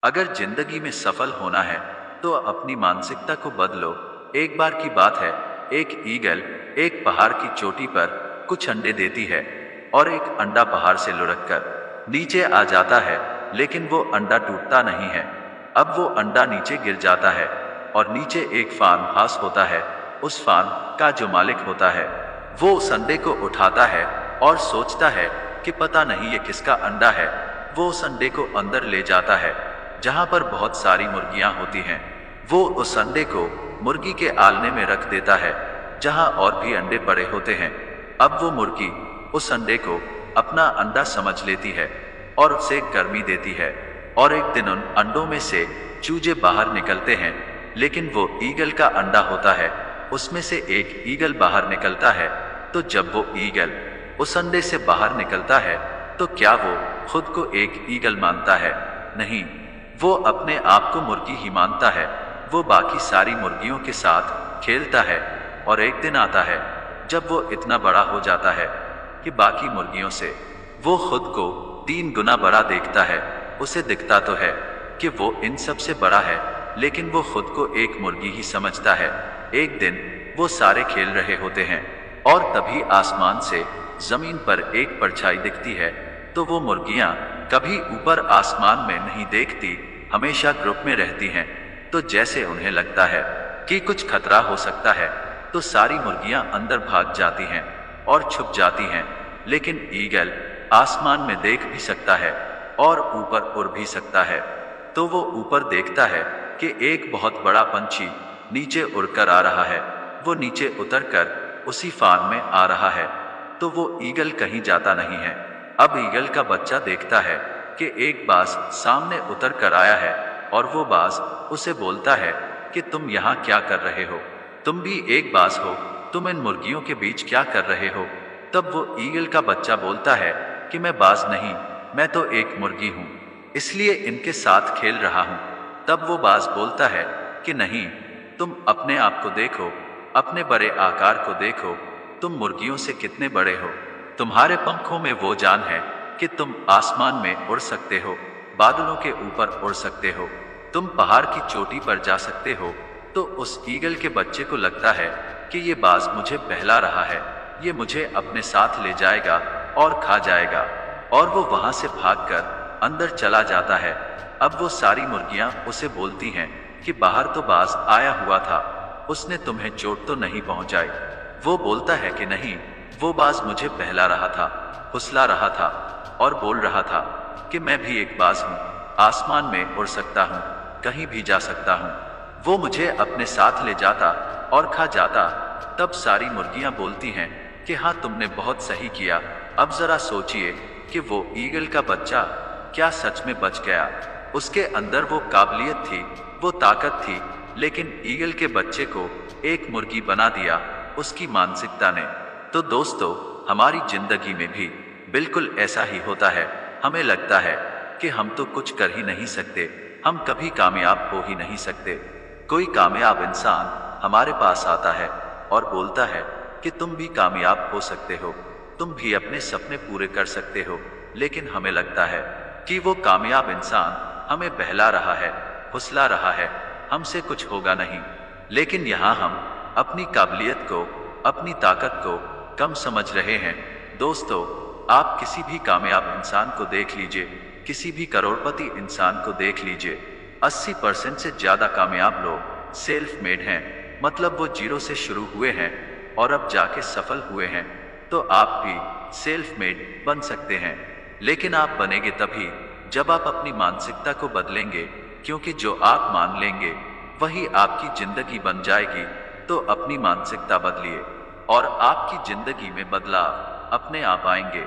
अगर जिंदगी में सफल होना है तो अपनी मानसिकता को बदलो। एक बार की बात है, एक ईगल एक पहाड़ की चोटी पर कुछ अंडे देती है और एक अंडा पहाड़ से लुढ़क कर नीचे आ जाता है, लेकिन वो अंडा टूटता नहीं है। अब वो अंडा नीचे गिर जाता है और नीचे एक फार्म हाउस होता है। उस फार्म का जो मालिक होता है वो उस अंडे को उठाता है और सोचता है कि पता नहीं ये किसका अंडा है। वो उस अंडे को अंदर ले जाता है जहां पर बहुत सारी मुर्गियां होती हैं। वो उस अंडे को मुर्गी के आलने में रख देता है जहां और भी अंडे पड़े होते हैं। अब वो मुर्गी उस अंडे को अपना अंडा समझ लेती है और उसे गर्मी देती है। और एक दिन उन अंडों में से चूजे बाहर निकलते हैं, लेकिन वो ईगल का अंडा होता है। उसमें से एक ईगल बाहर निकलता है। तो जब वो ईगल उस अंडे से बाहर निकलता है तो क्या वो खुद को एक ईगल मानता है? नहीं, वो अपने आप को मुर्गी ही मानता है। वो बाकी सारी मुर्गियों के साथ खेलता है और एक दिन आता है जब वो इतना बड़ा हो जाता है कि बाकी मुर्गियों से वो खुद को 3 गुना बड़ा देखता है। उसे दिखता तो है कि वो इन सब से बड़ा है, लेकिन वो खुद को एक मुर्गी ही समझता है। एक दिन वो सारे खेल रहे होते हैं और तभी आसमान से जमीन पर एक परछाई दिखती है। तो वो मुर्गियां कभी ऊपर आसमान में नहीं देखती, हमेशा ग्रुप में रहती हैं। तो जैसे उन्हें लगता है कि कुछ खतरा हो सकता है तो सारी मुर्गियां अंदर भाग जाती हैं और छुप जाती हैं। लेकिन ईगल आसमान में देख भी सकता है और ऊपर उड़ भी सकता है। तो वो ऊपर देखता है कि एक बहुत बड़ा पंछी नीचे उड़कर आ रहा है। वो नीचे उतरकर उसी फार्म में आ रहा है। तो वो ईगल कहीं जाता नहीं है। अब ईगल का बच्चा देखता है कि एक बाज सामने उतर कर आया है और वो बाज उसे बोलता है कि तुम यहाँ क्या कर रहे हो? तुम भी एक बाज हो, तुम इन मुर्गियों के बीच क्या कर रहे हो? तब वो ईगल का बच्चा बोलता है कि मैं बाज नहीं, मैं तो एक मुर्गी हूँ, इसलिए इनके साथ खेल रहा हूँ। तब वो बाज बोलता है कि नहीं, तुम अपने आप को देखो, अपने बड़े आकार को देखो, तुम मुर्गियों से कितने बड़े हो। तुम्हारे पंखों में वो जान है कि तुम आसमान में उड़ सकते हो, बादलों के ऊपर उड़ सकते हो, तुम पहाड़ की चोटी पर जा सकते हो। तो उस ईगल के बच्चे को लगता है कि ये बाज मुझे बहला रहा है, ये मुझे अपने साथ ले जाएगा और खा जाएगा। और वो वहां से भागकर अंदर चला जाता है। अब वो सारी मुर्गियां उसे बोलती हैं कि बाहर तो बाज आया हुआ था, उसने तुम्हें चोट तो नहीं पहुंचाई? वो बोलता है कि नहीं, वो बाज मुझे बहला रहा था, फुसला रहा था और बोल रहा था कि मैं भी एक बाज हूँ, आसमान में उड़ सकता हूँ, कहीं भी जा सकता हूँ। वो मुझे अपने साथ ले जाता और खा जाता। तब सारी मुर्गियां बोलती हैं कि हाँ, तुमने बहुत सही किया। अब जरा सोचिए कि वो ईगल का बच्चा क्या सच में बच गया? उसके अंदर वो काबिलियत थी, वो ताकत थी, लेकिन ईगल के बच्चे को एक मुर्गी बना दिया उसकी मानसिकता ने। तो दोस्तों, हमारी जिंदगी में भी बिल्कुल ऐसा ही होता है। हमें लगता है कि हम तो कुछ कर ही नहीं सकते, हम कभी कामयाब हो ही नहीं सकते। कोई कामयाब इंसान हमारे पास आता है और बोलता है कि तुम भी कामयाब हो सकते हो, तुम भी अपने सपने पूरे कर सकते हो। लेकिन हमें लगता है कि वो कामयाब इंसान हमें बहला रहा है, फुसला रहा है, हमसे कुछ होगा नहीं। लेकिन यहाँ हम अपनी काबिलियत को, अपनी ताकत को कम समझ रहे हैं। दोस्तों, आप किसी भी कामयाब इंसान को देख लीजिए, किसी भी करोड़पति इंसान को देख लीजिए, 80% से ज्यादा कामयाब लोग सेल्फ मेड हैं। मतलब वो जीरो से शुरू हुए हैं और अब जाके सफल हुए हैं। तो आप भी सेल्फ मेड बन सकते हैं, लेकिन आप बनेंगे तभी जब आप अपनी मानसिकता को बदलेंगे, क्योंकि जो आप मान लेंगे वही आपकी जिंदगी बन जाएगी। तो अपनी मानसिकता बदलिए और आपकी जिंदगी में बदलाव अपने आप आएंगे।